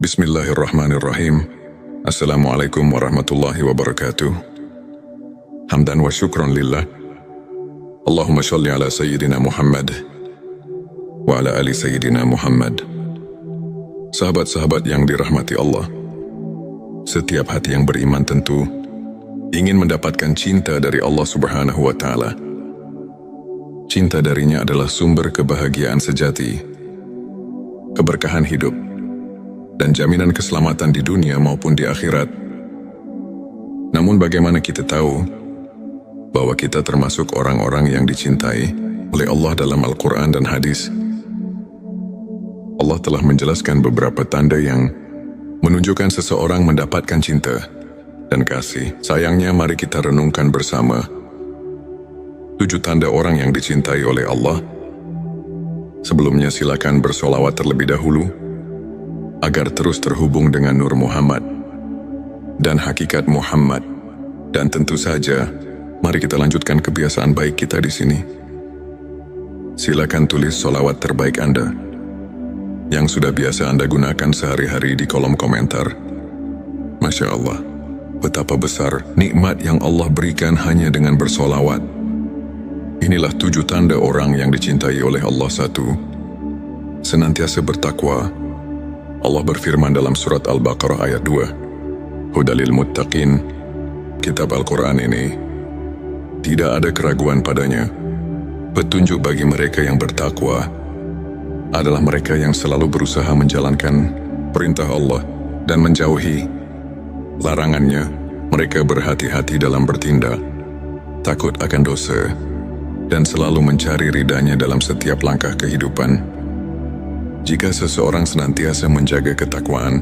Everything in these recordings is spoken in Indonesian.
Bismillahirrahmanirrahim. Assalamualaikum warahmatullahi wabarakatuh. Hamdan wa syukran lillah. Allahumma shalli ala Sayyidina Muhammad wa ala ali Sayyidina Muhammad. Sahabat-sahabat yang dirahmati Allah, setiap hati yang beriman tentu ingin mendapatkan cinta dari Allah Subhanahu wa Ta'ala. Cinta darinya adalah sumber kebahagiaan sejati, keberkahan hidup, dan jaminan keselamatan di dunia maupun di akhirat. Namun bagaimana kita tahu bahwa kita termasuk orang-orang yang dicintai oleh Allah dalam Al-Quran dan hadis? Allah telah menjelaskan beberapa tanda yang menunjukkan seseorang mendapatkan cinta dan kasih. Sayangnya mari kita renungkan bersama 7 tanda orang yang dicintai oleh Allah. Sebelumnya silakan bersolawat terlebih dahulu agar terus terhubung dengan Nur Muhammad dan hakikat Muhammad. Dan tentu saja, mari kita lanjutkan kebiasaan baik kita di sini. Silakan tulis solawat terbaik Anda yang sudah biasa Anda gunakan sehari-hari di kolom komentar. Masya Allah, betapa besar nikmat yang Allah berikan hanya dengan bersolawat. Inilah 7 tanda orang yang dicintai oleh Allah. 1. Senantiasa bertakwa. Allah berfirman dalam surat Al-Baqarah ayat 2, Hudalil Muttaqin. Kitab Al-Quran ini tidak ada keraguan padanya. Petunjuk bagi mereka yang bertakwa adalah mereka yang selalu berusaha menjalankan perintah Allah dan menjauhi larangannya. Mereka berhati-hati dalam bertindak, takut akan dosa, dan selalu mencari ridhanya dalam setiap langkah kehidupan. Jika seseorang senantiasa menjaga ketakwaan,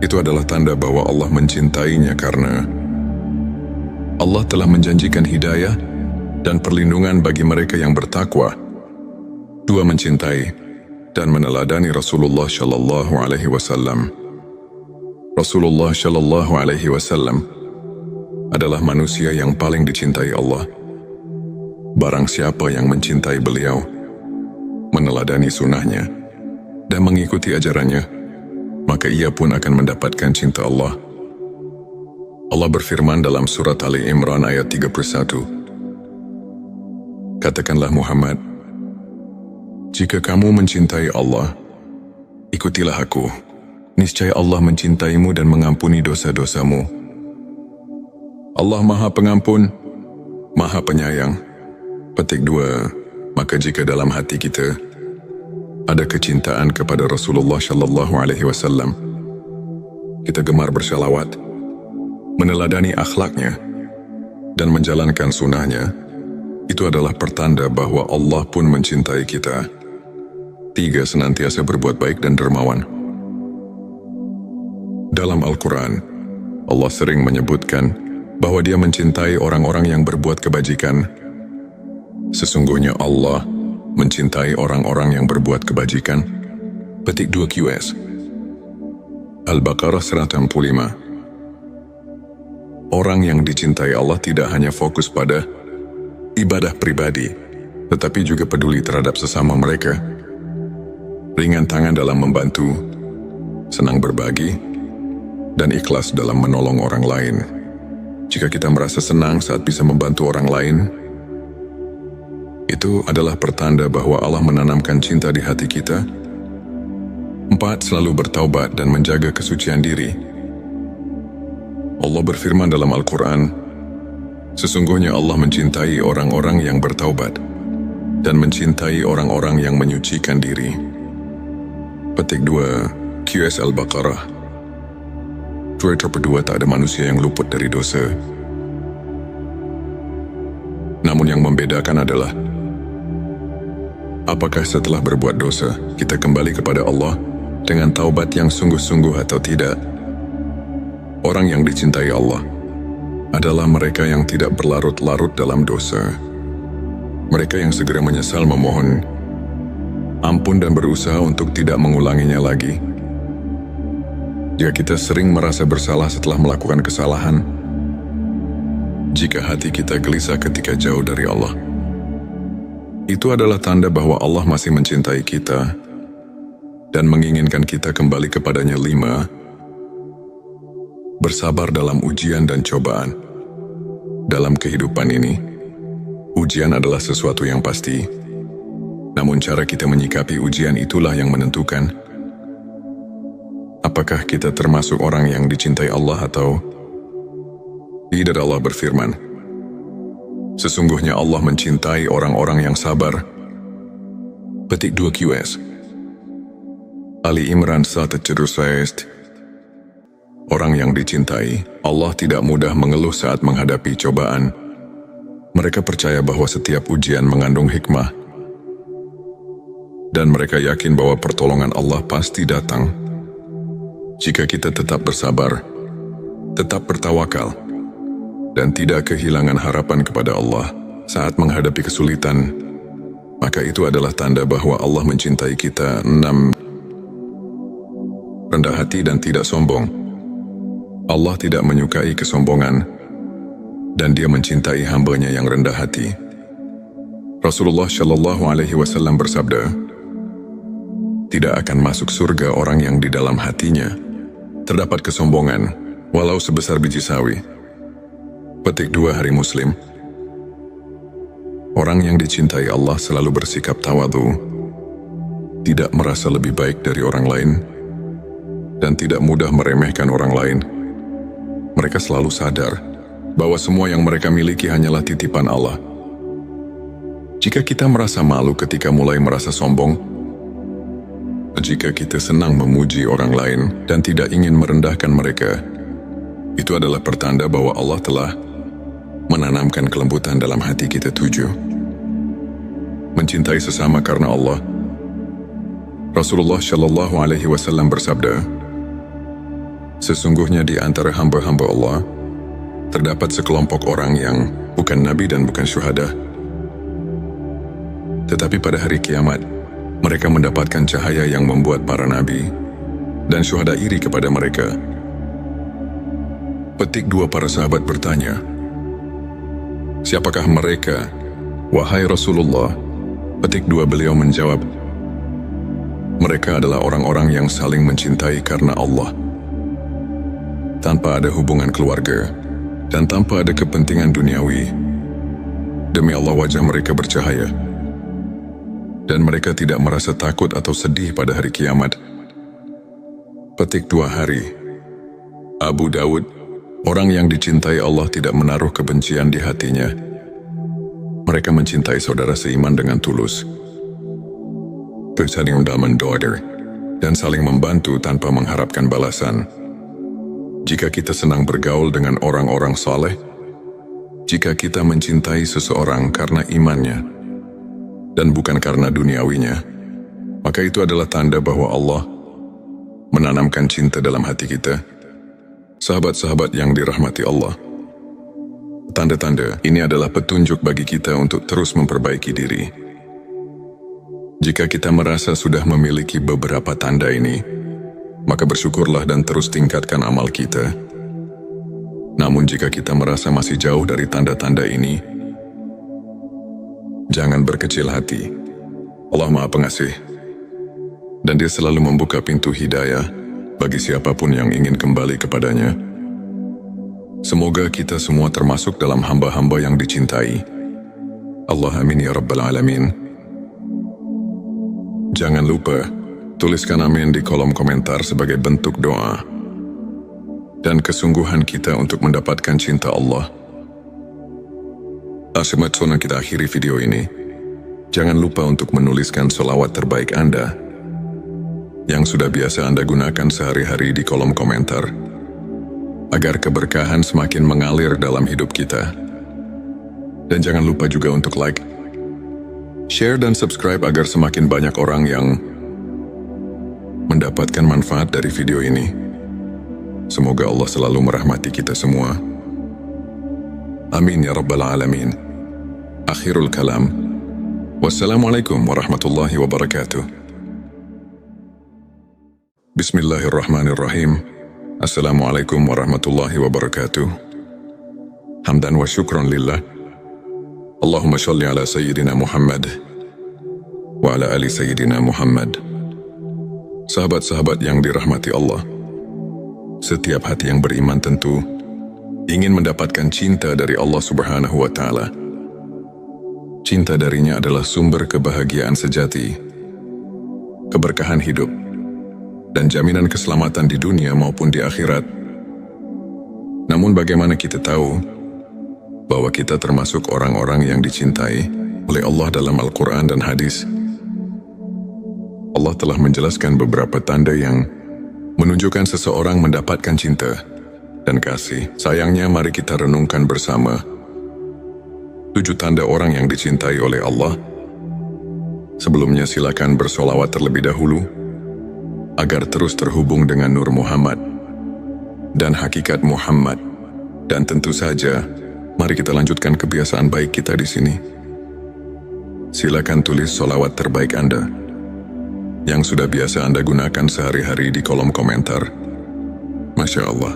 itu adalah tanda bahwa Allah mencintainya karena Allah telah menjanjikan hidayah dan perlindungan bagi mereka yang bertakwa. 2. Mencintai dan meneladani Rasulullah Shallallahu Alaihi Wasallam. Rasulullah Shallallahu Alaihi Wasallam adalah manusia yang paling dicintai Allah. Barang siapa yang mencintai beliau, meneladani sunnahnya, dan mengikuti ajarannya, maka ia pun akan mendapatkan cinta Allah. Allah berfirman dalam surat Ali Imran ayat 31, Katakanlah Muhammad, jika kamu mencintai Allah, ikutilah aku. Niscaya Allah mencintaimu dan mengampuni dosa-dosamu. Allah Maha Pengampun, Maha Penyayang. Petik 2. Maka jika dalam hati kita ada kecintaan kepada Rasulullah Shallallahu Alaihi Wasallam, kita gemar bersalawat, meneladani akhlaknya, dan menjalankan sunnahnya, itu adalah pertanda bahwa Allah pun mencintai kita. 3. Senantiasa berbuat baik dan dermawan. Dalam Al-Quran, Allah sering menyebutkan bahwa Dia mencintai orang-orang yang berbuat kebajikan. Sesungguhnya Allah mencintai orang-orang yang berbuat kebajikan. Petik 2 QS Al-Baqarah 165. Orang yang dicintai Allah tidak hanya fokus pada ibadah pribadi, tetapi juga peduli terhadap sesama mereka. Ringan tangan dalam membantu, senang berbagi, dan ikhlas dalam menolong orang lain. Jika kita merasa senang saat bisa membantu orang lain, itu adalah pertanda bahwa Allah menanamkan cinta di hati kita. 4. Selalu bertaubat dan menjaga kesucian diri. Allah berfirman dalam Al-Quran, Sesungguhnya Allah mencintai orang-orang yang bertaubat dan mencintai orang-orang yang menyucikan diri. Petik 2 QS Al-Baqarah. Kedua, tak ada manusia yang luput dari dosa. Namun yang membedakan adalah apakah setelah berbuat dosa, kita kembali kepada Allah dengan taubat yang sungguh-sungguh atau tidak. Orang yang dicintai Allah adalah mereka yang tidak berlarut-larut dalam dosa. Mereka yang segera menyesal memohon ampun dan berusaha untuk tidak mengulanginya lagi. Jika kita sering merasa bersalah setelah melakukan kesalahan, jika hati kita gelisah ketika jauh dari Allah, itu adalah tanda bahwa Allah masih mencintai kita. dan menginginkan kita kembali kepadanya. 5. Bersabar dalam ujian dan cobaan. Dalam kehidupan ini, ujian adalah sesuatu yang pasti. Namun cara kita menyikapi ujian itulah yang menentukan apakah kita termasuk orang yang dicintai Allah atau tidak. Allah berfirman, sesungguhnya Allah mencintai orang-orang yang sabar. Petik 2 QS Ali Imran 1:6. Orang yang dicintai Allah tidak mudah mengeluh saat menghadapi cobaan. Mereka percaya bahwa setiap ujian mengandung hikmah, dan mereka yakin bahwa pertolongan Allah pasti datang. Jika kita tetap bersabar, tetap bertawakal, dan tidak kehilangan harapan kepada Allah saat menghadapi kesulitan, maka itu adalah tanda bahwa Allah mencintai kita. 6. Rendah hati dan tidak sombong. Allah tidak menyukai kesombongan, dan Dia mencintai hamba-Nya yang rendah hati. Rasulullah Shallallahu Alaihi Wasallam bersabda, tidak akan masuk surga orang yang di dalam hatinya terdapat kesombongan, walau sebesar biji sawi. Petik 2 Hari Muslim. Orang yang dicintai Allah selalu bersikap tawadhu, tidak merasa lebih baik dari orang lain, dan tidak mudah meremehkan orang lain. Mereka selalu sadar bahwa semua yang mereka miliki hanyalah titipan Allah. Jika kita merasa malu ketika mulai merasa sombong, jika kita senang memuji orang lain dan tidak ingin merendahkan mereka, itu adalah pertanda bahwa Allah telah menanamkan kelembutan dalam hati kita. 7. Mencintai sesama karena Allah. Rasulullah Shallallahu Alaihi Wasallam bersabda, sesungguhnya di antara hamba-hamba Allah terdapat sekelompok orang yang bukan nabi dan bukan syuhada, tetapi pada hari kiamat mereka mendapatkan cahaya yang membuat para nabi dan syuhada iri kepada mereka. Petik 2 Para sahabat bertanya, siapakah mereka, wahai Rasulullah? Petik 2 Beliau menjawab, mereka adalah orang-orang yang saling mencintai karena Allah, tanpa ada hubungan keluarga dan tanpa ada kepentingan duniawi. Demi Allah wajah mereka bercahaya, dan mereka tidak merasa takut atau sedih pada hari kiamat. Petik 2 Hari Abu Dawud. Orang yang dicintai Allah tidak menaruh kebencian di hatinya. Mereka mencintai saudara seiman dengan tulus, saling mendoakan dan saling membantu tanpa mengharapkan balasan. Jika kita senang bergaul dengan orang-orang saleh, jika kita mencintai seseorang karena imannya dan bukan karena duniawinya, maka itu adalah tanda bahwa Allah menanamkan cinta dalam hati kita. Sahabat-sahabat yang dirahmati Allah, tanda-tanda ini adalah petunjuk bagi kita untuk terus memperbaiki diri. Jika kita merasa sudah memiliki beberapa tanda ini, maka bersyukurlah dan terus tingkatkan amal kita. Namun jika kita merasa masih jauh dari tanda-tanda ini, jangan berkecil hati. Allah Maha Pengasih, dan Dia selalu membuka pintu hidayah bagi siapapun yang ingin kembali kepadanya. Semoga kita semua termasuk dalam hamba-hamba yang dicintai Allah. Amin ya Rabbal Alamin. Jangan lupa tuliskan amin di kolom komentar sebagai bentuk doa dan kesungguhan kita untuk mendapatkan cinta Allah. Sebelum kita akhiri video ini, jangan lupa untuk menuliskan sholawat terbaik Anda yang sudah biasa Anda gunakan sehari-hari di kolom komentar, agar keberkahan semakin mengalir dalam hidup kita. Dan jangan lupa juga untuk like, share dan subscribe agar semakin banyak orang yang mendapatkan manfaat dari video ini. Semoga Allah selalu merahmati kita semua. Amin ya Rabbal Alamin. Akhirul kalam. Wassalamualaikum warahmatullahi wabarakatuh. Bismillahirrahmanirrahim. Assalamualaikum warahmatullahi wabarakatuh. Hamdan wa syukran lillah. Allahumma shalli ala Sayyidina Muhammad wa ala ali Sayyidina Muhammad. Sahabat-sahabat yang dirahmati Allah, setiap hati yang beriman tentu ingin mendapatkan cinta dari Allah Subhanahu wa Ta'ala. Cinta darinya adalah sumber kebahagiaan sejati, keberkahan hidup, dan jaminan keselamatan di dunia maupun di akhirat. Namun bagaimana kita tahu bahwa kita termasuk orang-orang yang dicintai oleh Allah dalam Al-Quran dan hadis? Allah telah menjelaskan beberapa tanda yang menunjukkan seseorang mendapatkan cinta dan kasih. Sayangnya mari kita renungkan bersama 7 tanda orang yang dicintai oleh Allah. Sebelumnya silakan bersolawat terlebih dahulu agar terus terhubung dengan Nur Muhammad dan hakikat Muhammad. Dan tentu saja, mari kita lanjutkan kebiasaan baik kita di sini. Silakan tulis solawat terbaik Anda yang sudah biasa Anda gunakan sehari-hari di kolom komentar. Masya Allah,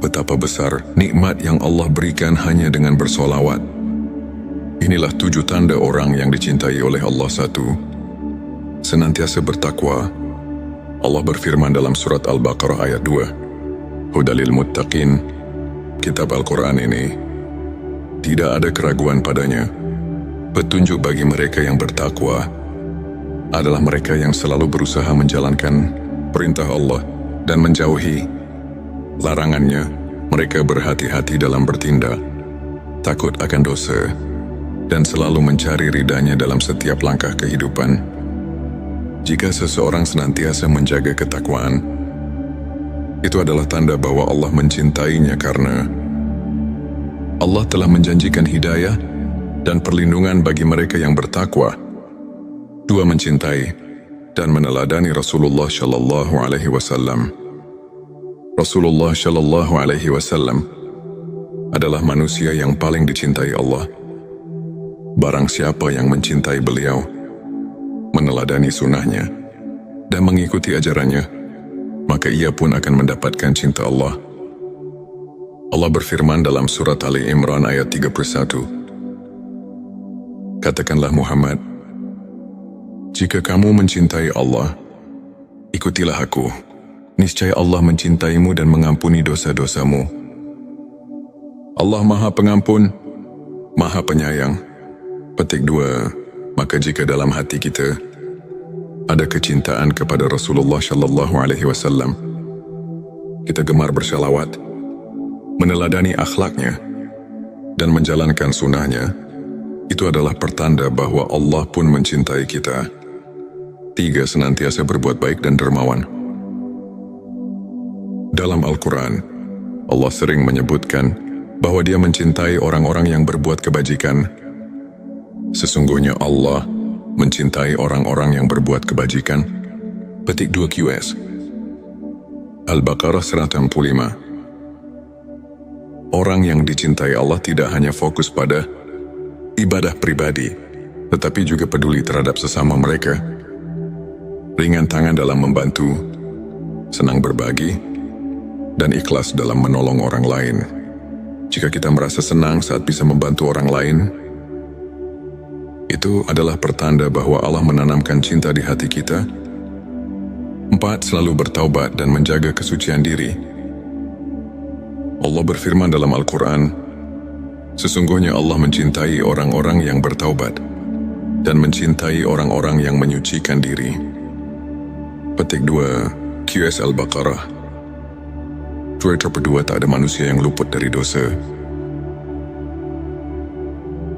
betapa besar nikmat yang Allah berikan hanya dengan bersolawat. Inilah 7 tanda orang yang dicintai oleh Allah. 1. Senantiasa bertakwa. Allah berfirman dalam surat Al-Baqarah ayat 2, Hudalil Muttaqin. Kitab Al-Quran ini tidak ada keraguan padanya. Petunjuk bagi mereka yang bertakwa adalah mereka yang selalu berusaha menjalankan perintah Allah dan menjauhi larangannya. Mereka berhati-hati dalam bertindak, takut akan dosa, dan selalu mencari ridhanya dalam setiap langkah kehidupan. Jika seseorang senantiasa menjaga ketakwaan, itu adalah tanda bahwa Allah mencintainya karena Allah telah menjanjikan hidayah dan perlindungan bagi mereka yang bertakwa. 2. Mencintai dan meneladani Rasulullah Shallallahu Alaihi Wasallam. Rasulullah Shallallahu Alaihi Wasallam adalah manusia yang paling dicintai Allah. Barang siapa yang mencintai beliau, meneladani sunnahnya, dan mengikuti ajarannya, maka ia pun akan mendapatkan cinta Allah. Allah berfirman dalam surat Ali Imran ayat 31, Katakanlah Muhammad, jika kamu mencintai Allah, ikutilah aku. Niscaya Allah mencintaimu dan mengampuni dosa-dosamu. Allah Maha Pengampun, Maha Penyayang. Petik 2. Maka jika dalam hati kita ada kecintaan kepada Rasulullah Shallallahu Alaihi Wasallam, kita gemar bersalawat, meneladani akhlaknya, dan menjalankan sunnahnya, itu adalah pertanda bahwa Allah pun mencintai kita. 3. Senantiasa berbuat baik dan dermawan. Dalam Al-Quran, Allah sering menyebutkan bahwa Dia mencintai orang-orang yang berbuat kebajikan. Sesungguhnya Allah mencintai orang-orang yang berbuat kebajikan. Petik 2 QS Al-Baqarah 165. Orang yang dicintai Allah tidak hanya fokus pada ibadah pribadi, tetapi juga peduli terhadap sesama mereka. Ringan tangan dalam membantu, senang berbagi, dan ikhlas dalam menolong orang lain. Jika kita merasa senang saat bisa membantu orang lain, itu adalah pertanda bahwa Allah menanamkan cinta di hati kita. 4. Selalu bertaubat dan menjaga kesucian diri. Allah berfirman dalam Al-Quran, sesungguhnya Allah mencintai orang-orang yang bertaubat dan mencintai orang-orang yang menyucikan diri. Petik 2 QS Al-Baqarah. Kedua, tak ada manusia yang luput dari dosa.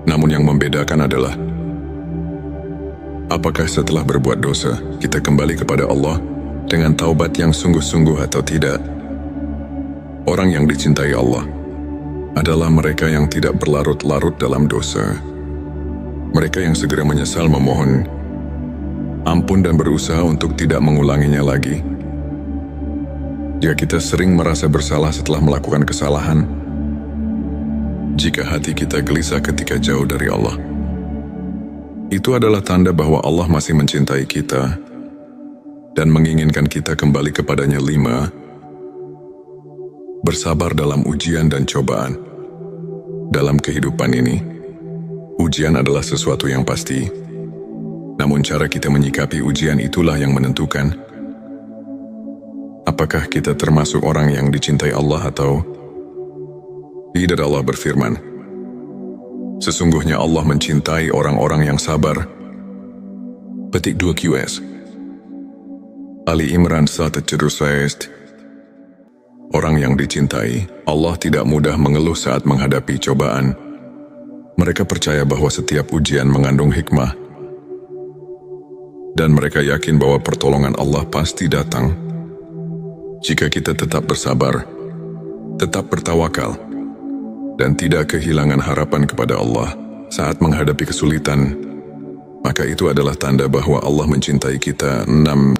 Namun yang membedakan adalah apakah setelah berbuat dosa kita kembali kepada Allah dengan taubat yang sungguh-sungguh atau tidak. Orang yang dicintai Allah adalah mereka yang tidak berlarut-larut dalam dosa. Mereka yang segera menyesal memohon ampun dan berusaha untuk tidak mengulanginya lagi. Jika kita sering merasa bersalah setelah melakukan kesalahan, jika hati kita gelisah ketika jauh dari Allah, itu adalah tanda bahwa Allah masih mencintai kita dan menginginkan kita kembali kepadanya. 5. Bersabar dalam ujian dan cobaan. Dalam kehidupan ini, ujian adalah sesuatu yang pasti. Namun cara kita menyikapi ujian itulah yang menentukan Apakah kita termasuk orang yang dicintai Allah atau tidak? Allah berfirman, sesungguhnya Allah mencintai orang-orang yang sabar. Petik 2 QS Ali Imran 1:6. Orang yang dicintai, Allah tidak mudah mengeluh saat menghadapi cobaan. Mereka percaya bahwa setiap ujian mengandung hikmah. Dan mereka yakin bahwa pertolongan Allah pasti datang. Jika kita tetap bersabar, tetap bertawakal, dan tidak kehilangan harapan kepada Allah saat menghadapi kesulitan, maka itu adalah tanda bahwa Allah mencintai kita. 6.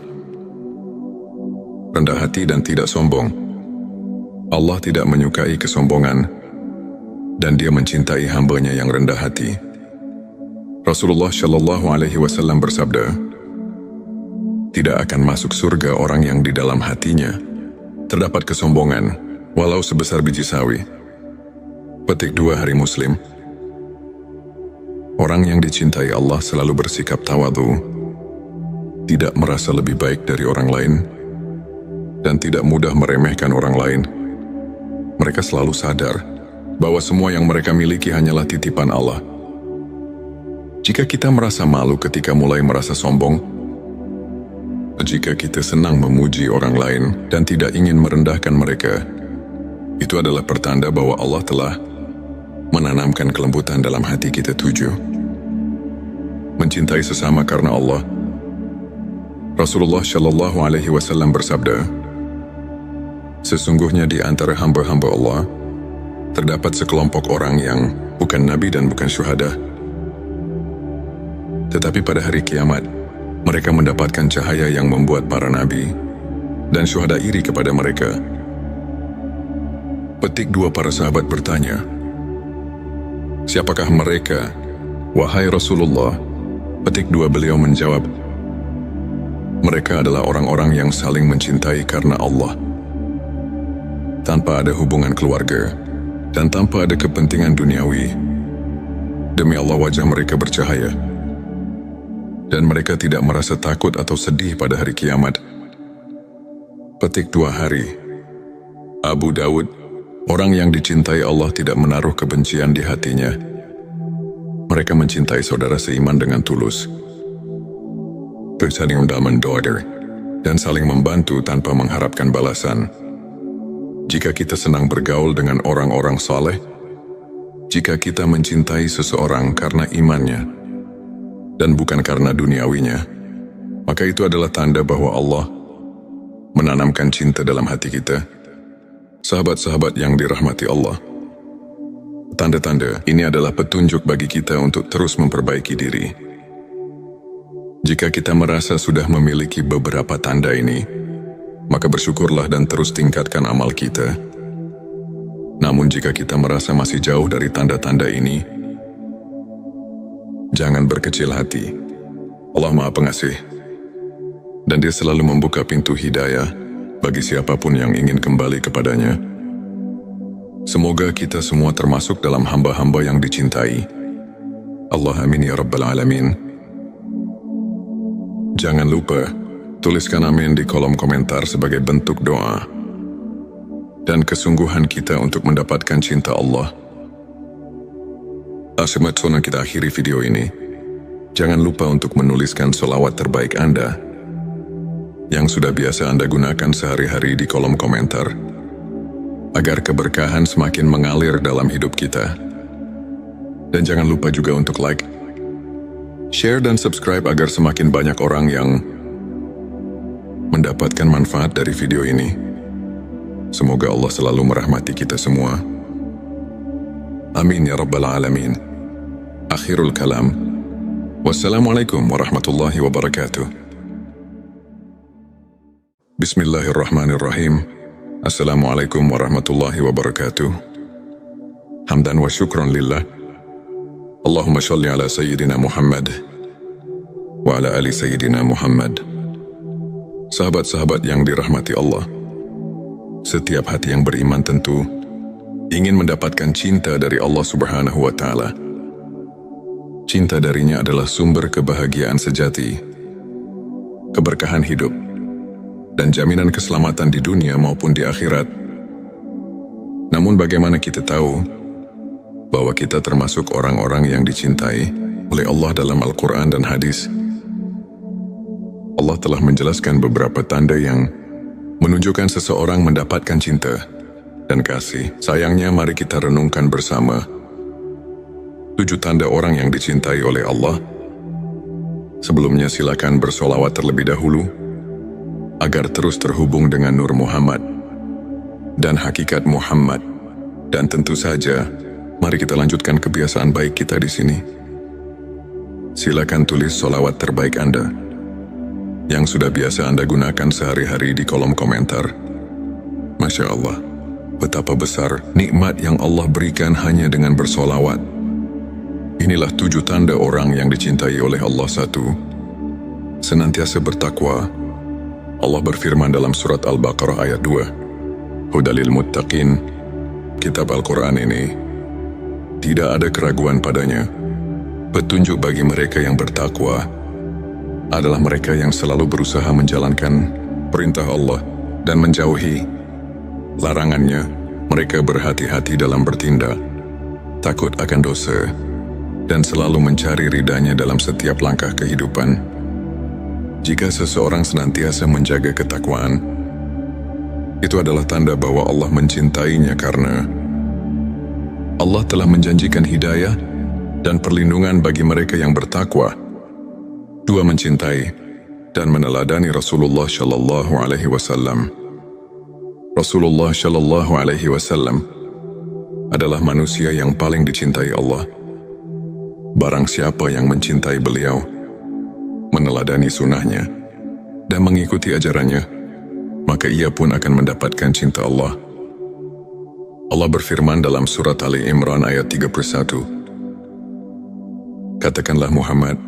Rendah hati dan tidak sombong. Allah tidak menyukai kesombongan, dan Dia mencintai hamba-Nya yang rendah hati. Rasulullah Shallallahu Alaihi Wasallam bersabda, tidak akan masuk surga orang yang di dalam hatinya terdapat kesombongan, walau sebesar biji sawi. Petik 2 Hari Muslim. Orang yang dicintai Allah selalu bersikap tawadhu, tidak merasa lebih baik dari orang lain, dan tidak mudah meremehkan orang lain. Mereka selalu sadar bahwa semua yang mereka miliki hanyalah titipan Allah. Jika kita merasa malu ketika mulai merasa sombong, jika kita senang memuji orang lain dan tidak ingin merendahkan mereka, itu adalah pertanda bahwa Allah telah menanamkan kelembutan dalam hati kita. 7. Mencintai sesama karena Allah. Rasulullah Shallallahu Alaihi Wasallam bersabda, sesungguhnya di antara hamba-hamba Allah terdapat sekelompok orang yang bukan nabi dan bukan syuhada. Tetapi pada hari kiamat, mereka mendapatkan cahaya yang membuat para nabi dan syuhada iri kepada mereka. Petik 2 Para sahabat bertanya, siapakah mereka, wahai Rasulullah? Petik 2 Beliau menjawab, mereka adalah orang-orang yang saling mencintai karena Allah, tanpa ada hubungan keluarga, dan tanpa ada kepentingan duniawi. Demi Allah wajah mereka bercahaya, dan mereka tidak merasa takut atau sedih pada hari kiamat. Petik 2 Hari Abu Dawud. Orang yang dicintai Allah tidak menaruh kebencian di hatinya. Mereka mencintai saudara seiman dengan tulus, saling mendoakan, dan saling membantu tanpa mengharapkan balasan. Jika kita senang bergaul dengan orang-orang saleh, jika kita mencintai seseorang karena imannya dan bukan karena duniawinya, maka itu adalah tanda bahwa Allah menanamkan cinta dalam hati kita. Sahabat-sahabat yang dirahmati Allah, tanda-tanda ini adalah petunjuk bagi kita untuk terus memperbaiki diri. Jika kita merasa sudah memiliki beberapa tanda ini, maka bersyukurlah dan terus tingkatkan amal kita. Namun jika kita merasa masih jauh dari tanda-tanda ini, jangan berkecil hati. Allah Maha Pengasih, dan Dia selalu membuka pintu hidayah bagi siapapun yang ingin kembali kepadanya. Semoga kita semua termasuk dalam hamba-hamba yang dicintai Allah. Amin ya Rabbal Alamin. Jangan lupa tuliskan amin di kolom komentar sebagai bentuk doa dan kesungguhan kita untuk mendapatkan cinta Allah. Sebelum kita akhiri video ini, jangan lupa untuk menuliskan sholawat terbaik Anda yang sudah biasa Anda gunakan sehari-hari di kolom komentar, agar keberkahan semakin mengalir dalam hidup kita. Dan jangan lupa juga untuk like, share dan subscribe agar semakin banyak orang yang mendapatkan manfaat dari video ini. Semoga Allah selalu merahmati kita semua. Amin ya Rabbal Alamin. Akhirul kalam. Wassalamualaikum warahmatullahi wabarakatuh. Bismillahirrahmanirrahim. Assalamualaikum warahmatullahi wabarakatuh. Hamdan wa syukran lillah. Allahumma sholli ala Sayyidina Muhammad wa ala ali Sayyidina Muhammad. Sahabat-sahabat yang dirahmati Allah, setiap hati yang beriman tentu ingin mendapatkan cinta dari Allah Subhanahu wa Ta'ala. Cinta darinya adalah sumber kebahagiaan sejati, keberkahan hidup, dan jaminan keselamatan di dunia maupun di akhirat. Namun bagaimana kita tahu bahwa kita termasuk orang-orang yang dicintai oleh Allah dalam Al-Quran dan hadis? Allah telah menjelaskan beberapa tanda yang menunjukkan seseorang mendapatkan cinta dan kasih. Sayangnya mari kita renungkan bersama 7 tanda orang yang dicintai oleh Allah. Sebelumnya silakan bersolawat terlebih dahulu agar terus terhubung dengan Nur Muhammad dan hakikat Muhammad. Dan tentu saja, mari kita lanjutkan kebiasaan baik kita di sini. Silakan tulis solawat terbaik Anda yang sudah biasa Anda gunakan sehari-hari di kolom komentar. Masya Allah, betapa besar nikmat yang Allah berikan hanya dengan bersolawat. Inilah 7 tanda orang yang dicintai oleh Allah. 1. Senantiasa bertakwa. Allah berfirman dalam surat Al-Baqarah ayat 2, Hudalil Muttaqin. Kitab Al-Quran ini tidak ada keraguan padanya. Petunjuk bagi mereka yang bertakwa adalah mereka yang selalu berusaha menjalankan perintah Allah dan menjauhi larangannya. Mereka berhati-hati dalam bertindak, takut akan dosa, dan selalu mencari ridhanya dalam setiap langkah kehidupan. Jika seseorang senantiasa menjaga ketakwaan, itu adalah tanda bahwa Allah mencintainya, karena Allah telah menjanjikan hidayah dan perlindungan bagi mereka yang bertakwa. 2. Mencintai dan meneladani Rasulullah Shallallahu Alaihi Wasallam. Rasulullah Shallallahu Alaihi Wasallam adalah manusia yang paling dicintai Allah. Barang siapa yang mencintai beliau, meneladani sunnahnya, dan mengikuti ajarannya, maka ia pun akan mendapatkan cinta Allah. Allah berfirman dalam surat Ali Imran ayat 31, Katakanlah Muhammad,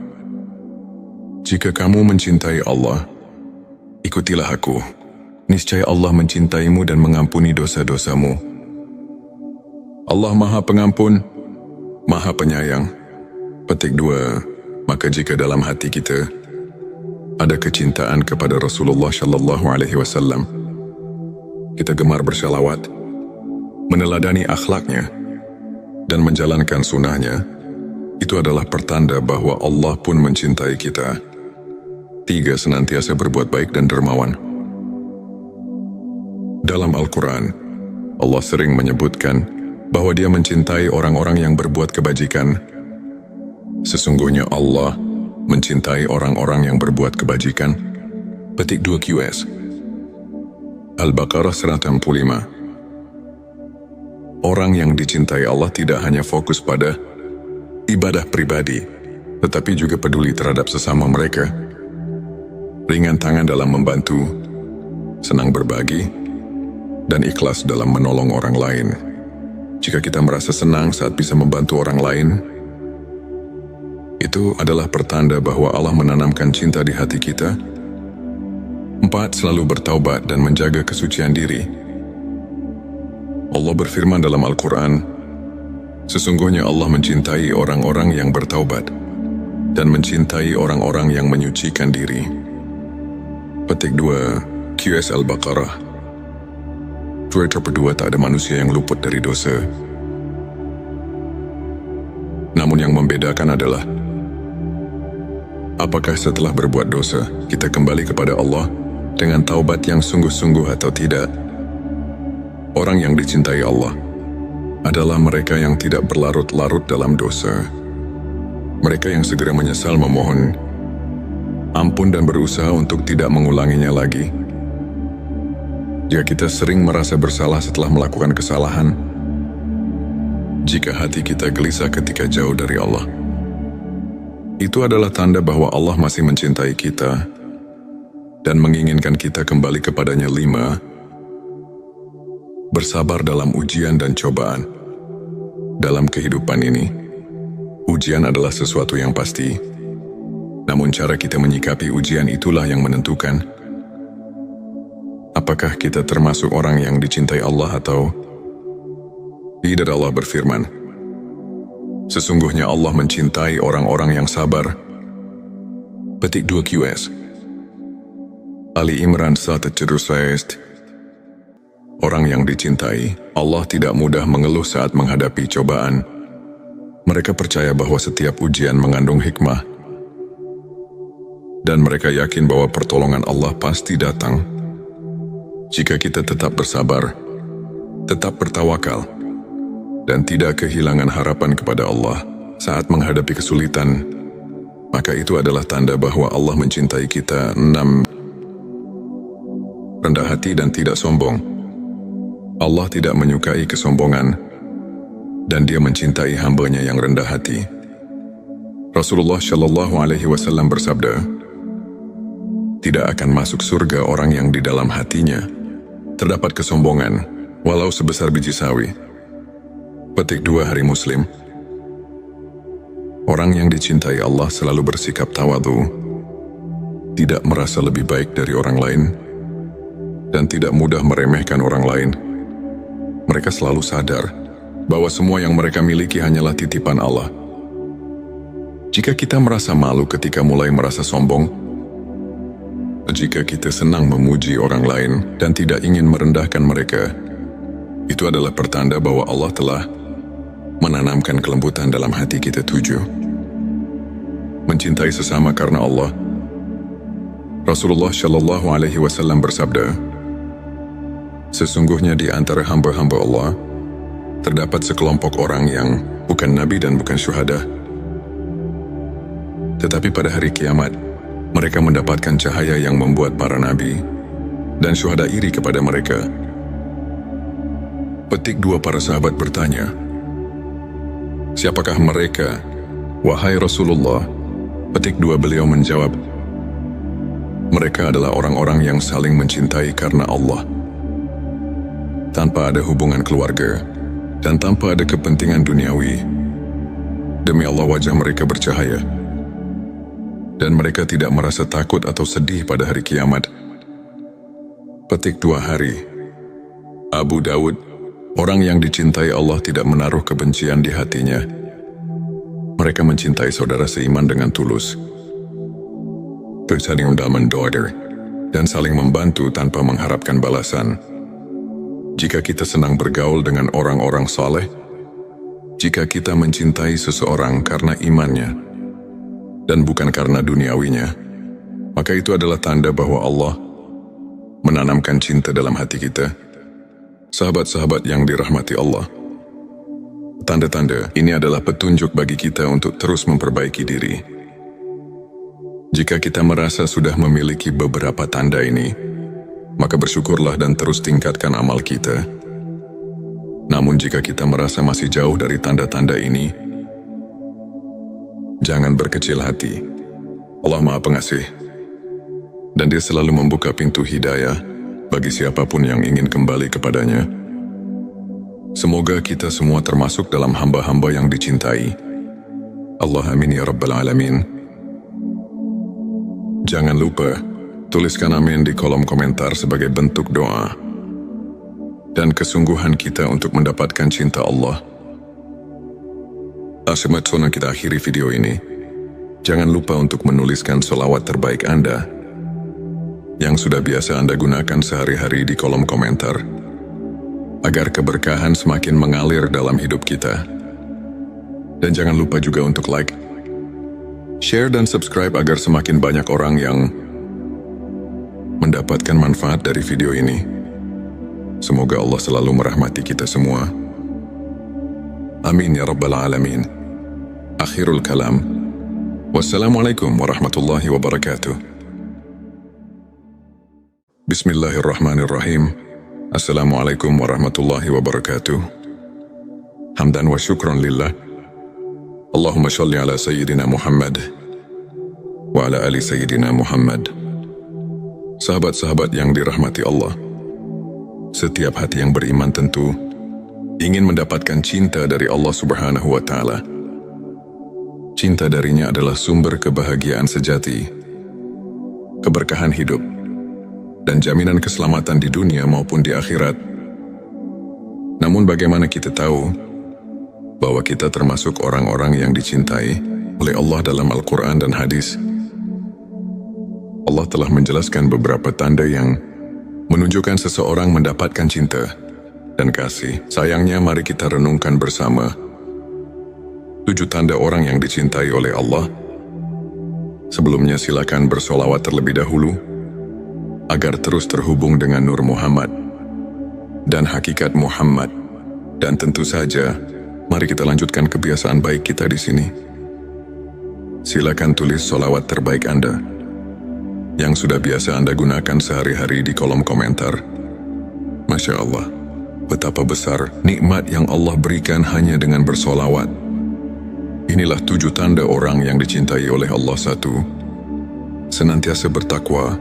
jika kamu mencintai Allah, ikutilah aku. Niscaya Allah mencintaimu dan mengampuni dosa-dosamu. Allah Maha Pengampun, Maha Penyayang. Petik 2. Maka jika dalam hati kita ada kecintaan kepada Rasulullah Shallallahu Alaihi Wasallam, kita gemar bersalawat, meneladani akhlaknya, dan menjalankan sunnahnya, itu adalah pertanda bahwa Allah pun mencintai kita. 3. Senantiasa berbuat baik dan dermawan. Dalam Al-Quran, Allah sering menyebutkan bahwa Dia mencintai orang-orang yang berbuat kebajikan. Sesungguhnya Allah mencintai orang-orang yang berbuat kebajikan. Petik 2 QS Al-Baqarah 165. Orang yang dicintai Allah tidak hanya fokus pada ibadah pribadi, tetapi juga peduli terhadap sesama mereka. Ringan tangan dalam membantu, senang berbagi, dan ikhlas dalam menolong orang lain. Jika kita merasa senang saat bisa membantu orang lain, itu adalah pertanda bahwa Allah menanamkan cinta di hati kita. 4. Selalu bertaubat dan menjaga kesucian diri. Allah berfirman dalam Al-Quran, sesungguhnya Allah mencintai orang-orang yang bertaubat dan mencintai orang-orang yang menyucikan diri. Petik 2 QS Al-Baqarah. Kedua, tak ada manusia yang luput dari dosa. Namun yang membedakan adalah apakah setelah berbuat dosa kita kembali kepada Allah dengan taubat yang sungguh-sungguh atau tidak. Orang yang dicintai Allah adalah mereka yang tidak berlarut-larut dalam dosa. Mereka yang segera menyesal memohon ampun dan berusaha untuk tidak mengulanginya lagi. Jika kita sering merasa bersalah setelah melakukan kesalahan, jika hati kita gelisah ketika jauh dari Allah, itu adalah tanda bahwa Allah masih mencintai kita dan menginginkan kita kembali kepadanya. 5. Bersabar dalam ujian dan cobaan. Dalam kehidupan ini, ujian adalah sesuatu yang pasti. Namun cara kita menyikapi ujian itulah yang menentukan apakah kita termasuk orang yang dicintai Allah atau tidak. Allah berfirman, sesungguhnya Allah mencintai orang-orang yang sabar. Petik 2 QS Ali Imran 136. Orang yang dicintai, Allah tidak mudah mengeluh saat menghadapi cobaan. Mereka percaya bahwa setiap ujian mengandung hikmah. Dan mereka yakin bahwa pertolongan Allah pasti datang. Jika kita tetap bersabar, tetap bertawakal, dan tidak kehilangan harapan kepada Allah saat menghadapi kesulitan, maka itu adalah tanda bahwa Allah mencintai kita. 6. Rendah hati dan tidak sombong. Allah tidak menyukai kesombongan, dan Dia mencintai hamba-Nya yang rendah hati. Rasulullah Shallallahu Alaihi Wasallam bersabda, tidak akan masuk surga orang yang di dalam hatinya terdapat kesombongan, walau sebesar biji sawi. Petik 2 Hari Muslim. Orang yang dicintai Allah selalu bersikap tawadhu, tidak merasa lebih baik dari orang lain, dan tidak mudah meremehkan orang lain. Mereka selalu sadar bahwa semua yang mereka miliki hanyalah titipan Allah. Jika kita merasa malu ketika mulai merasa sombong, jika kita senang memuji orang lain dan tidak ingin merendahkan mereka, itu adalah pertanda bahwa Allah telah menanamkan kelembutan dalam hati kita. 7. Mencintai sesama karena Allah. Rasulullah Shallallahu Alaihi Wasallam bersabda, sesungguhnya di antara hamba-hamba Allah terdapat sekelompok orang yang bukan nabi dan bukan syuhada. Tetapi pada hari kiamat, mereka mendapatkan cahaya yang membuat para nabi dan syuhada iri kepada mereka. Petik 2 Para sahabat bertanya, siapakah mereka, wahai Rasulullah? Petik 2 Beliau menjawab, mereka adalah orang-orang yang saling mencintai karena Allah, tanpa ada hubungan keluarga dan tanpa ada kepentingan duniawi. Demi Allah, wajah mereka bercahaya, dan mereka tidak merasa takut atau sedih pada hari kiamat. Petik 2 Hari. Abu Dawud. Orang yang dicintai Allah tidak menaruh kebencian di hatinya. Mereka mencintai saudara seiman dengan tulus, saling mendaman-daughter, dan saling membantu tanpa mengharapkan balasan. Jika kita senang bergaul dengan orang-orang saleh, jika kita mencintai seseorang karena imannya dan bukan karena duniawinya, maka itu adalah tanda bahwa Allah menanamkan cinta dalam hati kita. Sahabat-sahabat yang dirahmati Allah, tanda-tanda ini adalah petunjuk bagi kita untuk terus memperbaiki diri. Jika kita merasa sudah memiliki beberapa tanda ini, maka bersyukurlah dan terus tingkatkan amal kita. Namun jika kita merasa masih jauh dari tanda-tanda ini, jangan berkecil hati. Allah Maha Pengasih, dan Dia selalu membuka pintu hidayah bagi siapapun yang ingin kembali kepadanya. Semoga kita semua termasuk dalam hamba-hamba yang dicintai Allah. Amin ya Rabbal Alamin. Jangan lupa tuliskan amin di kolom komentar sebagai bentuk doa dan kesungguhan kita untuk mendapatkan cinta Allah. Sebelum kita akhiri video ini, jangan lupa untuk menuliskan sholawat terbaik Anda yang sudah biasa Anda gunakan sehari-hari di kolom komentar, agar keberkahan semakin mengalir dalam hidup kita. Dan jangan lupa juga untuk like, share, dan subscribe agar semakin banyak orang yang mendapatkan manfaat dari video ini. Semoga Allah selalu merahmati kita semua. Amin ya Rabbal Alamin. Akhirul kalam. Wassalamualaikum warahmatullahi wabarakatuh. Bismillahirrahmanirrahim. Assalamualaikum warahmatullahi wabarakatuh. Hamdan wa syukran lillah. Allahumma sholli ala Sayyidina Muhammad wa ala ali Sayyidina Muhammad. Sahabat-sahabat yang dirahmati Allah, setiap hati yang beriman tentu ingin mendapatkan cinta dari Allah Subhanahu wa Ta'ala. Cinta darinya adalah sumber kebahagiaan sejati, keberkahan hidup, dan jaminan keselamatan di dunia maupun di akhirat. Namun bagaimana kita tahu bahwa kita termasuk orang-orang yang dicintai oleh Allah dalam Al-Quran dan hadis? Allah telah menjelaskan beberapa tanda yang menunjukkan seseorang mendapatkan cinta dan kasih. Sayangnya mari kita renungkan bersama 7 tanda orang yang dicintai oleh Allah. Sebelumnya silakan bersolawat terlebih dahulu agar terus terhubung dengan Nur Muhammad dan hakikat Muhammad. Dan tentu saja, mari kita lanjutkan kebiasaan baik kita di sini. Silakan tulis solawat terbaik Anda yang sudah biasa Anda gunakan sehari-hari di kolom komentar. Masya Allah, betapa besar nikmat yang Allah berikan hanya dengan bersolawat. Inilah 7 tanda orang yang dicintai oleh Allah. 1. Senantiasa bertakwa.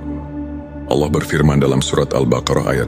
Allah berfirman dalam surat Al-Baqarah ayat